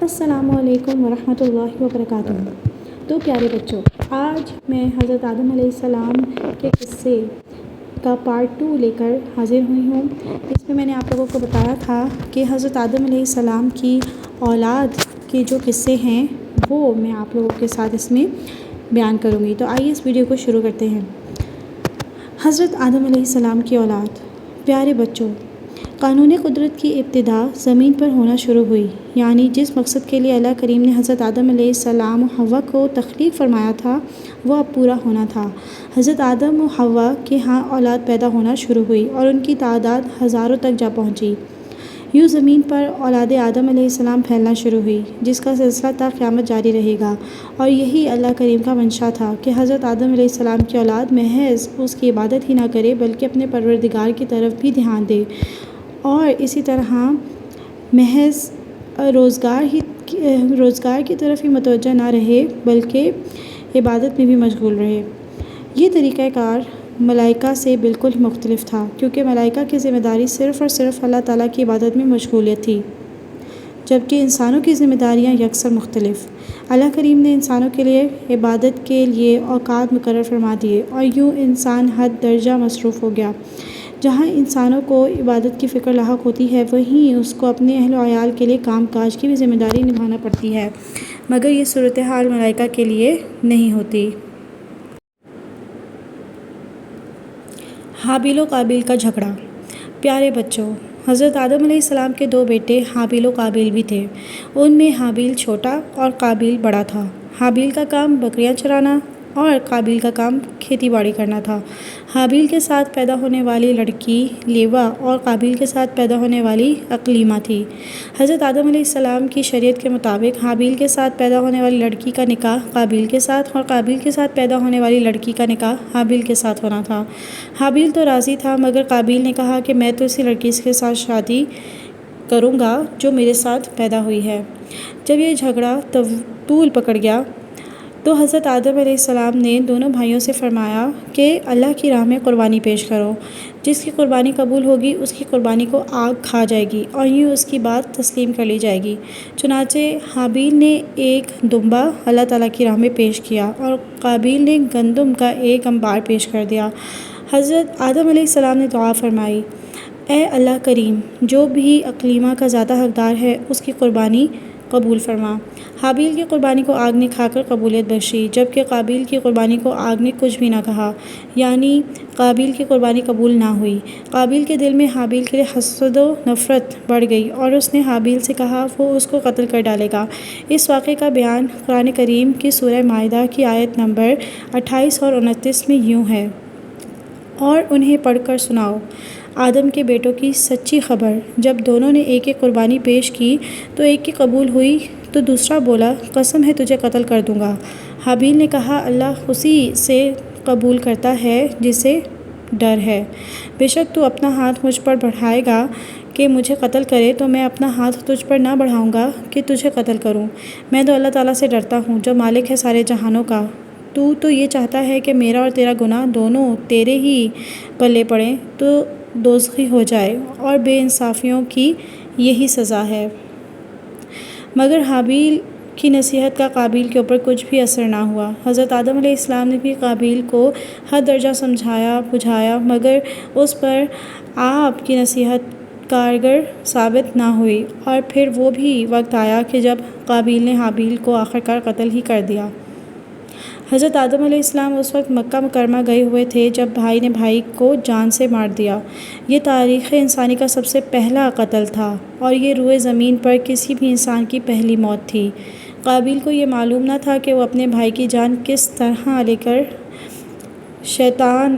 السلام علیکم ورحمۃ اللہ وبرکاتہ۔ تو پیارے بچوں، آج میں حضرت آدم علیہ السلام کے قصے کا پارٹ 2 لے کر حاضر ہوئی ہوں۔ اس میں نے آپ لوگوں کو بتایا تھا کہ حضرت آدم علیہ السلام کی اولاد کے جو قصے ہیں وہ میں آپ لوگوں کے ساتھ اس میں بیان کروں گی۔ تو آئیے اس ویڈیو کو شروع کرتے ہیں۔ حضرت آدم علیہ السلام کی اولاد۔ پیارے بچوں، قانون قدرت کی ابتدا زمین پر ہونا شروع ہوئی، یعنی جس مقصد کے لیے اللہ کریم نے حضرت آدم علیہ السلام و حوا کو تخلیق فرمایا تھا وہ اب پورا ہونا تھا۔ حضرت آدم و حوا کے ہاں اولاد پیدا ہونا شروع ہوئی اور ان کی تعداد ہزاروں تک جا پہنچی۔ یوں زمین پر اولاد آدم علیہ السلام پھیلنا شروع ہوئی، جس کا سلسلہ تا قیامت جاری رہے گا۔ اور یہی اللہ کریم کا منشا تھا کہ حضرت آدم علیہ السلام کی اولاد محض اس کی عبادت ہی نہ کرے بلکہ اپنے پروردگار کی طرف بھی دھیان دے، اور اسی طرح محض روزگار کی طرف ہی متوجہ نہ رہے بلکہ عبادت میں بھی مشغول رہے۔ یہ طریقہ کار ملائکہ سے بالکل ہی مختلف تھا، کیونکہ ملائکہ کی ذمہ داری صرف اور صرف اللہ تعالیٰ کی عبادت میں مشغولیت تھی، جبکہ انسانوں کی ذمہ داریاں یکسر مختلف۔ اللہ کریم نے انسانوں کے لیے عبادت کے لیے اوقات مقرر فرما دیے، اور یوں انسان حد درجہ مصروف ہو گیا۔ جہاں انسانوں کو عبادت کی فکر لاحق ہوتی ہے، وہیں اس کو اپنے اہل و عیال کے لیے کام کاج کی بھی ذمہ داری نبھانا پڑتی ہے، مگر یہ صورتحال ملائکہ کے لیے نہیں ہوتی۔ حابیل و قابیل کا جھگڑا۔ پیارے بچوں، حضرت آدم علیہ السلام کے 2 بیٹے حابیل و قابیل بھی تھے۔ ان میں حابیل چھوٹا اور قابیل بڑا تھا۔ حابیل کا کام بکریاں چرانا اور قابیل کا کام کھیتی باڑی کرنا تھا۔ حابیل کے ساتھ پیدا ہونے والی لڑکی لیوا اور قابیل کے ساتھ پیدا ہونے والی اقلیمہ تھی۔ حضرت آدم علیہ السلام کی شریعت کے مطابق حابیل کے ساتھ پیدا ہونے والی لڑکی کا نکاح قابیل کے ساتھ اور قابیل کے ساتھ پیدا ہونے والی لڑکی کا نکاح حابیل کے ساتھ ہونا تھا۔ حابیل تو راضی تھا، مگر قابیل نے کہا کہ میں تو اسی لڑکی کے ساتھ شادی کروں گا جو میرے ساتھ پیدا ہوئی ہے۔ جب یہ جھگڑا طول پکڑ گیا تو حضرت آدم علیہ السلام نے دونوں بھائیوں سے فرمایا کہ اللہ کی راہ میں قربانی پیش کرو۔ جس کی قربانی قبول ہوگی اس کی قربانی کو آگ کھا جائے گی اور یوں اس کی بات تسلیم کر لی جائے گی۔ چنانچہ حابیل نے ایک دمبا اللہ تعالیٰ کی راہ میں پیش کیا اور قابیل نے گندم کا ایک انبار پیش کر دیا۔ حضرت آدم علیہ السلام نے دعا فرمائی، اے اللہ کریم، جو بھی اقلیمہ کا زیادہ حقدار ہے اس کی قربانی قبول فرما۔ حابیل کی قربانی کو آگ نے کھا کر قبولیت بخشی، جبکہ قابیل کی قربانی کو آگ نے کچھ بھی نہ کہا، یعنی قابیل کی قربانی قبول نہ ہوئی۔ قابیل کے دل میں حابیل کے لیے حسد و نفرت بڑھ گئی اور اس نے حابیل سے کہا وہ اس کو قتل کر ڈالے گا۔ اس واقعے کا بیان قرآن کریم کی سورہ مائدہ کی آیت نمبر 28 اور 29 میں یوں ہے، اور انہیں پڑھ کر سناؤ آدم کے بیٹوں کی سچی خبر۔ جب دونوں نے ایک ایک قربانی پیش کی تو ایک کی قبول ہوئی تو دوسرا بولا، قسم ہے تجھے قتل کر دوں گا۔ حابیل نے کہا، اللہ اسی سے قبول کرتا ہے جسے ڈر ہے۔ بے شک تو اپنا ہاتھ مجھ پر بڑھائے گا کہ مجھے قتل کرے تو میں اپنا ہاتھ تجھ پر نہ بڑھاؤں گا کہ تجھے قتل کروں۔ میں تو اللہ تعالیٰ سے ڈرتا ہوں جو مالک ہے سارے جہانوں کا۔ تو یہ چاہتا ہے کہ میرا اور تیرا گناہ دونوں تیرے ہی پلے پڑیں تو دوزخی ہو جائے، اور بے انصافیوں کی یہی سزا ہے۔ مگر حابیل کی نصیحت کا قابیل کے اوپر کچھ بھی اثر نہ ہوا۔ حضرت آدم علیہ السلام نے بھی قابیل کو حد درجہ سمجھایا بجھایا، مگر اس پر آپ کی نصیحت کارگر ثابت نہ ہوئی، اور پھر وہ بھی وقت آیا کہ جب قابیل نے حابیل کو آخرکار قتل ہی کر دیا۔ حضرت آدم علیہ السلام اس وقت مکہ مکرمہ گئے ہوئے تھے جب بھائی نے بھائی کو جان سے مار دیا۔ یہ تاریخ انسانی کا سب سے پہلا قتل تھا، اور یہ روئے زمین پر کسی بھی انسان کی پہلی موت تھی۔ قابیل کو یہ معلوم نہ تھا کہ وہ اپنے بھائی کی جان کس طرح لے کر شیطان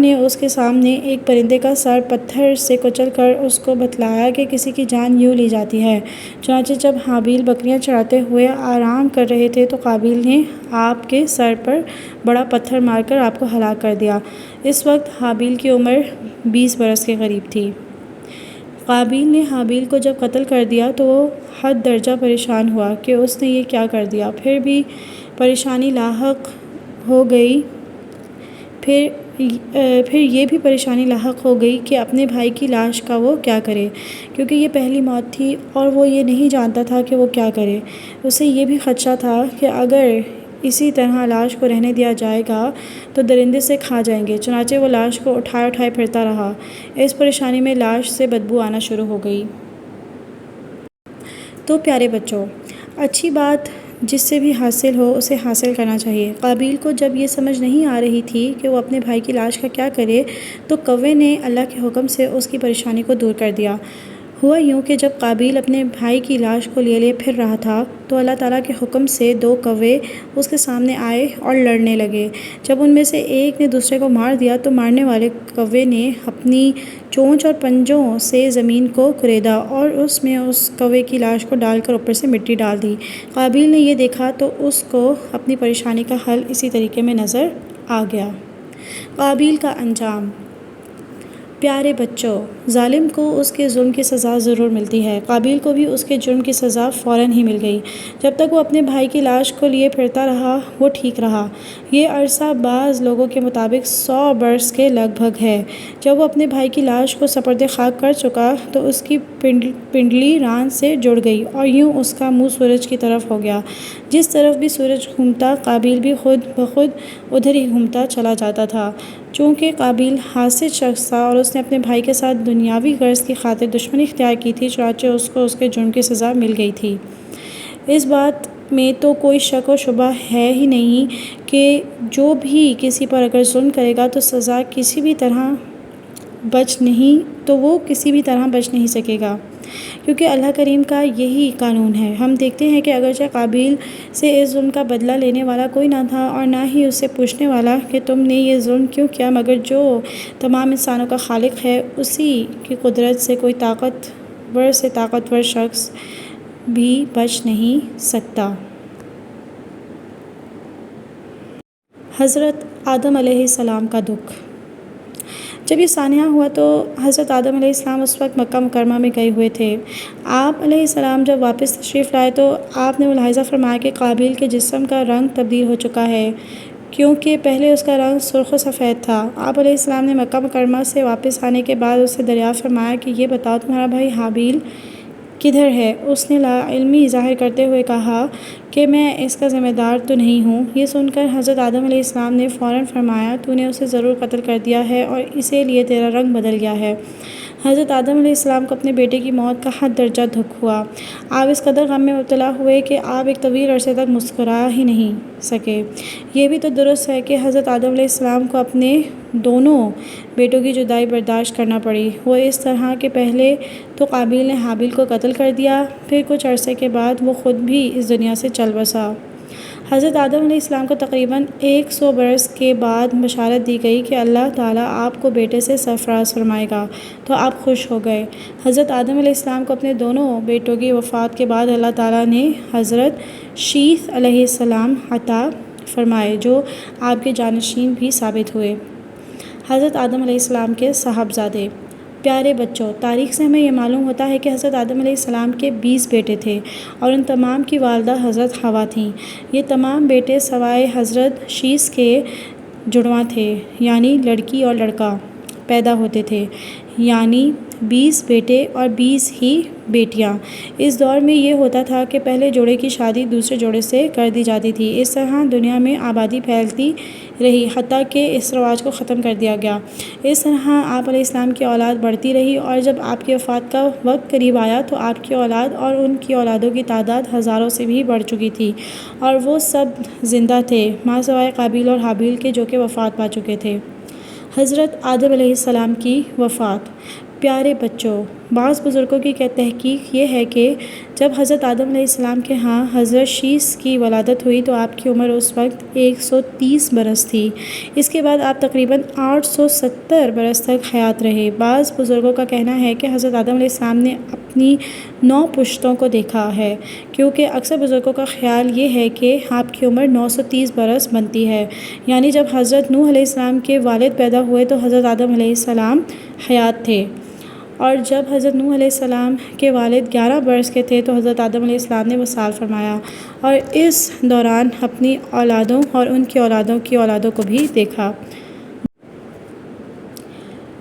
نے اس کے سامنے ایک پرندے کا سر پتھر سے کچل کر اس کو بتلایا کہ کسی کی جان یوں لی جاتی ہے۔ چنانچہ جب حابیل بکریاں چراتے ہوئے آرام کر رہے تھے تو قابیل نے آپ کے سر پر بڑا پتھر مار کر آپ کو ہلاک کر دیا۔ اس وقت حابیل کی عمر 20 برس کے قریب تھی۔ قابیل نے حابیل کو جب قتل کر دیا تو وہ حد درجہ پریشان ہوا کہ اس نے یہ کیا کر دیا۔ پھر بھی پریشانی لاحق ہو گئی۔ پھر پھر یہ بھی پریشانی لاحق ہو گئی کہ اپنے بھائی کی لاش کا وہ کیا کرے، کیونکہ یہ پہلی موت تھی اور وہ یہ نہیں جانتا تھا کہ وہ کیا کرے۔ اسے یہ بھی خدشہ تھا کہ اگر اسی طرح لاش کو رہنے دیا جائے گا تو درندے سے کھا جائیں گے، چنانچہ وہ لاش کو اٹھائے اٹھائے پھرتا رہا۔ اس پریشانی میں لاش سے بدبو آنا شروع ہو گئی۔ تو پیارے بچوں، اچھی بات جس سے بھی حاصل ہو اسے حاصل کرنا چاہیے۔ قابیل کو جب یہ سمجھ نہیں آ رہی تھی کہ وہ اپنے بھائی کی لاش کا کیا کرے تو کوے نے اللہ کے حکم سے اس کی پریشانی کو دور کر دیا۔ ہوا یوں کہ جب قابیل اپنے بھائی کی لاش کو لیے پھر رہا تھا تو اللہ تعالیٰ کے حکم سے 2 کوے اس کے سامنے آئے اور لڑنے لگے۔ جب ان میں سے ایک نے دوسرے کو مار دیا تو مارنے والے کوے نے اپنی چونچ اور پنجوں سے زمین کو کریدا اور اس میں اس کوے کی لاش کو ڈال کر اوپر سے مٹی ڈال دی۔ قابیل نے یہ دیکھا تو اس کو اپنی پریشانی کا حل اسی طریقے میں نظر آ گیا۔ قابیل کا انجام۔ پیارے بچوں، ظالم کو اس کے ظلم کی سزا ضرور ملتی ہے۔ قابیل کو بھی اس کے جرم کی سزا فوراً ہی مل گئی۔ جب تک وہ اپنے بھائی کی لاش کو لیے پھرتا رہا وہ ٹھیک رہا۔ یہ عرصہ بعض لوگوں کے مطابق 100 برس کے لگ بھگ ہے۔ جب وہ اپنے بھائی کی لاش کو سپرد خاک کر چکا تو اس کی پنڈلی ران سے جڑ گئی اور یوں اس کا منہ سورج کی طرف ہو گیا۔ جس طرف بھی سورج گھومتا قابیل بھی خود بخود ادھر ہی گھومتا چلا جاتا تھا۔ چونکہ قابیل حاسد شخص تھا اور اس نے اپنے بھائی کے ساتھ دنیاوی غرض کی خاطر دشمنی اختیار کی تھی، چنانچہ اس کو اس کے جرم کی سزا مل گئی تھی۔ اس بات میں تو کوئی شک و شبہ ہے ہی نہیں کہ جو بھی کسی پر اگر ظلم کرے گا تو سزا کسی بھی طرح بچ نہیں سکے گا، کیونکہ اللہ کریم کا یہی قانون ہے۔ ہم دیکھتے ہیں کہ اگرچہ قابیل سے اس ظلم کا بدلہ لینے والا کوئی نہ تھا اور نہ ہی اس سے پوچھنے والا کہ تم نے یہ ظلم کیوں کیا، مگر جو تمام انسانوں کا خالق ہے اسی کی قدرت سے کوئی طاقتور شخص بھی بچ نہیں سکتا۔ حضرت آدم علیہ السلام کا دکھ۔ جب یہ سانحہ ہوا تو حضرت آدم علیہ السلام اس وقت مکہ مکرمہ میں گئے ہوئے تھے۔ آپ علیہ السلام جب واپس تشریف لائے تو آپ نے ملاحظہ فرمایا کہ قابیل کے جسم کا رنگ تبدیل ہو چکا ہے، کیونکہ پہلے اس کا رنگ سرخ و سفید تھا۔ آپ علیہ السلام نے مکہ مکرمہ سے واپس آنے کے بعد اس سے دریافت فرمایا کہ یہ بتاؤ تمہارا بھائی حابیل کدھر ہے؟ اس نے لا علمی ظاہر کرتے ہوئے کہا کہ میں اس کا ذمہ دار تو نہیں ہوں۔ یہ سن کر حضرت آدم علیہ السلام نے فوراً فرمایا تو نے اسے ضرور قتل کر دیا ہے اور اسی لیے تیرا رنگ بدل گیا ہے۔ حضرت آدم علیہ السلام کو اپنے بیٹے کی موت کا حد درجہ دکھ ہوا۔ آپ اس قدر غم میں مبتلا ہوئے کہ آپ ایک طویل عرصے تک مسکرا ہی نہیں سکے۔ یہ بھی تو درست ہے کہ حضرت آدم علیہ السلام کو اپنے دونوں بیٹوں کی جدائی برداشت کرنا پڑی، وہ اس طرح کہ پہلے تو قابیل نے حابیل کو قتل کر دیا، پھر کچھ عرصے کے بعد وہ خود بھی اس دنیا سے چل بسا۔ حضرت آدم علیہ السلام کو تقریباً 100 برس کے بعد بشارت دی گئی کہ اللہ تعالیٰ آپ کو بیٹے سے سرفراز فرمائے گا، تو آپ خوش ہو گئے۔ حضرت آدم علیہ السلام کو اپنے دونوں بیٹوں کی وفات کے بعد اللہ تعالیٰ نے حضرت شیث علیہ السلام عطا فرمائے جو آپ کے جانشین بھی ثابت ہوئے۔ حضرت آدم علیہ السلام کے صاحبزادے۔ پیارے بچوں، تاریخ سے ہمیں یہ معلوم ہوتا ہے کہ حضرت آدم علیہ السلام کے 20 بیٹے تھے اور ان تمام کی والدہ حضرت حوا تھیں۔ یہ تمام بیٹے سوائے حضرت شیث کے جڑواں تھے، یعنی لڑکی اور لڑکا پیدا ہوتے تھے، یعنی 20 بیٹے اور 20 ہی بیٹیاں۔ اس دور میں یہ ہوتا تھا کہ پہلے جوڑے کی شادی دوسرے جوڑے سے کر دی جاتی تھی۔ اس طرح دنیا میں آبادی پھیلتی رہی حتیٰ کہ اس رواج کو ختم کر دیا گیا۔ اس طرح آپ علیہ السلام کی اولاد بڑھتی رہی اور جب آپ کی وفات کا وقت قریب آیا تو آپ کی اولاد اور ان کی اولادوں کی تعداد ہزاروں سے بھی بڑھ چکی تھی اور وہ سب زندہ تھے ماں سوائے قابیل اور حابیل کے جو کہ وفات پا چکے تھے۔ حضرت آدم علیہ السلام کی وفات۔ پیارے بچوں، بعض بزرگوں کی تحقیق یہ ہے کہ جب حضرت آدم علیہ السلام کے ہاں حضرت شیث کی ولادت ہوئی تو آپ کی عمر اس وقت 130 برس تھی۔ اس کے بعد آپ تقریباً 870 برس تک حیات رہے۔ بعض بزرگوں کا کہنا ہے کہ حضرت آدم علیہ السلام نے اپنی 9 پشتوں کو دیکھا ہے، کیونکہ اکثر بزرگوں کا خیال یہ ہے کہ آپ کی عمر 930 برس بنتی ہے، یعنی جب حضرت نوح علیہ السلام کے والد پیدا ہوئے تو حضرت آدم علیہ السلام حیات تھے، اور جب حضرت نوح علیہ السلام کے والد 11 برس کے تھے تو حضرت آدم علیہ السلام نے وصال فرمایا اور اس دوران اپنی اولادوں اور ان کی اولادوں کی اولادوں کو بھی دیکھا۔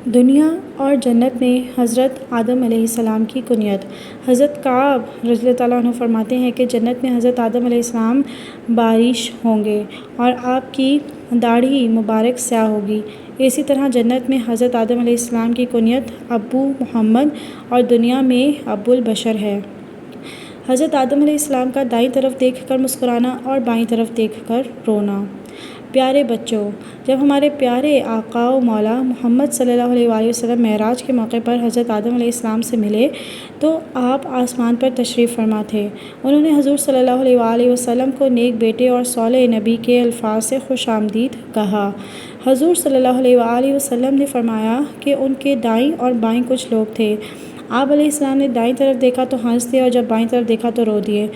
دنیا اور جنت میں حضرت آدم علیہ السلام کی کنیت۔ حضرت کعب رضی اللہ تعالیٰ عنہ فرماتے ہیں کہ جنت میں حضرت آدم علیہ السلام بارش ہوں گے اور آپ کی داڑھی مبارک سیاہ ہوگی۔ اسی طرح جنت میں حضرت آدم علیہ السلام کی کنیت ابو محمد اور دنیا میں ابو البشر ہے۔ حضرت آدم علیہ السلام کا دائیں طرف دیکھ کر مسکرانا اور بائیں طرف دیکھ کر رونا۔ پیارے بچوں، جب ہمارے پیارے آقا و مولا محمد صلی اللہ علیہ وآلہ وسلم معراج کے موقع پر حضرت آدم علیہ السلام سے ملے تو آپ آسمان پر تشریف فرما تھے۔ انہوں نے حضور صلی اللہ علیہ وآلہ وسلم کو نیک بیٹے اور صالح نبی کے الفاظ سے خوش آمدید کہا۔ حضور صلی اللہ علیہ وآلہ وسلم نے فرمایا کہ ان کے دائیں اور بائیں کچھ لوگ تھے۔ آپ علیہ السلام نے دائیں طرف دیکھا تو ہنس دیے اور جب بائیں طرف دیکھا تو رو دیے۔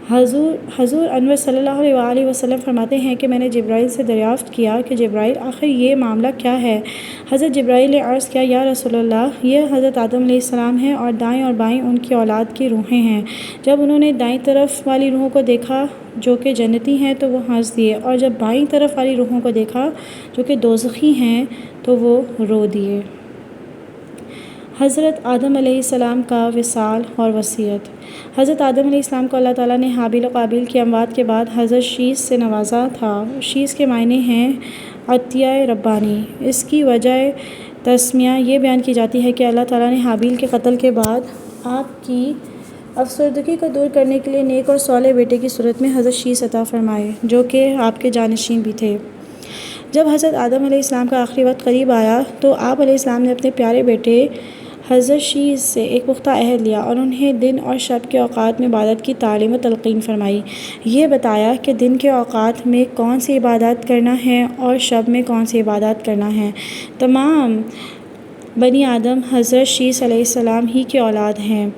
حضور انور صلی اللہ علیہ وآلہ وسلم فرماتے ہیں کہ میں نے جبرائیل سے دریافت کیا کہ جبرائیل آخر یہ معاملہ کیا ہے؟ حضرت جبرائیل نے عرض کیا، یا رسول اللہ، یہ حضرت آدم علیہ السلام ہیں اور دائیں اور بائیں ان کی اولاد کی روحیں ہیں۔ جب انہوں نے دائیں طرف والی روحوں کو دیکھا جو کہ جنتی ہیں تو وہ ہنس دیے اور جب بائیں طرف والی روحوں کو دیکھا جو کہ دوزخی ہیں تو وہ رو دیے۔ حضرت آدم علیہ السلام کا وصال اور وصیت۔ حضرت آدم علیہ السلام کو اللہ تعالیٰ نے حابیل و قابیل کی اموات کے بعد حضرت شیث سے نوازا تھا۔ شیث کے معنی ہیں عطیہ ربانی۔ اس کی وجہ تسمیہ یہ بیان کی جاتی ہے کہ اللہ تعالیٰ نے حابیل کے قتل کے بعد آپ کی افسردگی کو دور کرنے کے لیے نیک اور صالح بیٹے کی صورت میں حضرت شیث عطا فرمائے جو کہ آپ کے جانشین بھی تھے۔ جب حضرت آدم علیہ السلام کا آخری وقت قریب آیا تو آپ علیہ السلام نے اپنے پیارے بیٹے حضرت شیث سے ایک پختہ عہد لیا اور انہیں دن اور شب کے اوقات میں عبادت کی تعلیم و تلقین فرمائی۔ یہ بتایا کہ دن کے اوقات میں کون سی عبادات کرنا ہے اور شب میں کون سی عبادات کرنا ہے۔ تمام بنی آدم حضرت شیث علیہ السلام ہی کی اولاد ہیں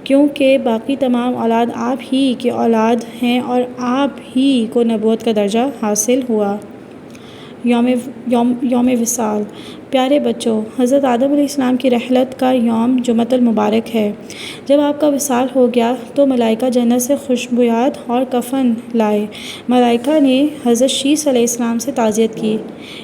کیونکہ باقی تمام اولاد آپ ہی کی اولاد ہیں اور آپ ہی کو نبوت کا درجہ حاصل ہوا۔ یوم وصال۔ پیارے بچوں، حضرت آدم علیہ السلام کی رحلت کا یوم جمعۃ المبارک ہے۔ جب آپ کا وصال ہو گیا تو ملائکہ جنت سے خوشبویات اور کفن لائے۔ ملائکہ نے حضرت شیث علیہ السلام سے تعزیت کی۔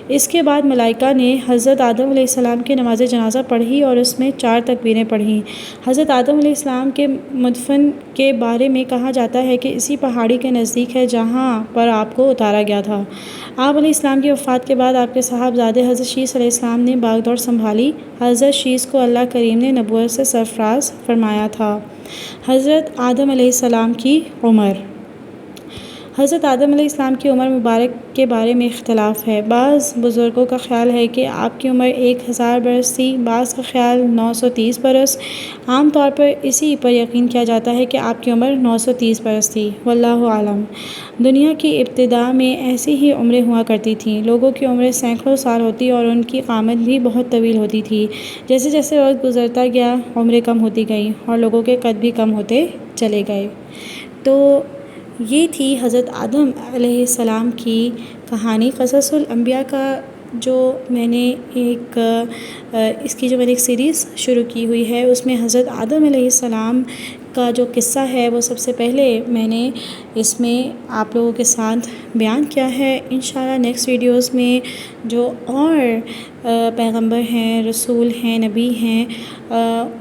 اس کے بعد ملائکہ نے حضرت آدم علیہ السلام کی نماز جنازہ پڑھی اور اس میں 4 تکبیریں پڑھیں۔ حضرت آدم علیہ السلام کے مدفن کے بارے میں کہا جاتا ہے کہ اسی پہاڑی کے نزدیک ہے جہاں پر آپ کو اتارا گیا تھا۔ آپ علیہ السلام کی وفات کے بعد آپ کے صاحبزادے حضرت شیث علیہ السلام نے باغ دور سنبھالی۔ حضرت شیث کو اللہ کریم نے نبوت سے سرفراز فرمایا تھا۔ حضرت آدم علیہ السلام کی عمر۔ حضرت آدم علیہ السلام کی عمر مبارک کے بارے میں اختلاف ہے۔ بعض بزرگوں کا خیال ہے کہ آپ کی عمر 1000 برس تھی، بعض کا خیال 930 برس۔ عام طور پر اسی پر یقین کیا جاتا ہے کہ آپ کی عمر 930 برس تھی، واللہ اعلم۔ دنیا کی ابتدا میں ایسی ہی عمریں ہوا کرتی تھیں۔ لوگوں کی عمریں سینکڑوں سال ہوتی اور ان کی قامت بھی بہت طویل ہوتی تھی۔ جیسے جیسے وقت گزرتا گیا عمریں کم ہوتی گئیں اور لوگوں کے قد بھی کم ہوتے چلے گئے۔ تو یہ تھی حضرت آدم علیہ السلام کی کہانی۔ قصص الانبیاء کا جو میں نے ایک سیریز شروع کی ہوئی ہے اس میں حضرت آدم علیہ السلام کا جو قصہ ہے وہ سب سے پہلے میں نے اس میں آپ لوگوں کے ساتھ بیان کیا ہے۔ انشاءاللہ نیکسٹ ویڈیوز میں جو اور پیغمبر ہیں، رسول ہیں، نبی ہیں،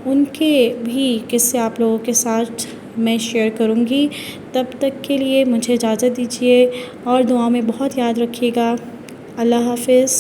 ان کے بھی قصے آپ لوگوں کے ساتھ میں شیئر کروں گی۔ تب تک کے لیے مجھے اجازت دیجیے اور دعاؤں میں بہت یاد رکھیے گا۔ اللہ حافظ۔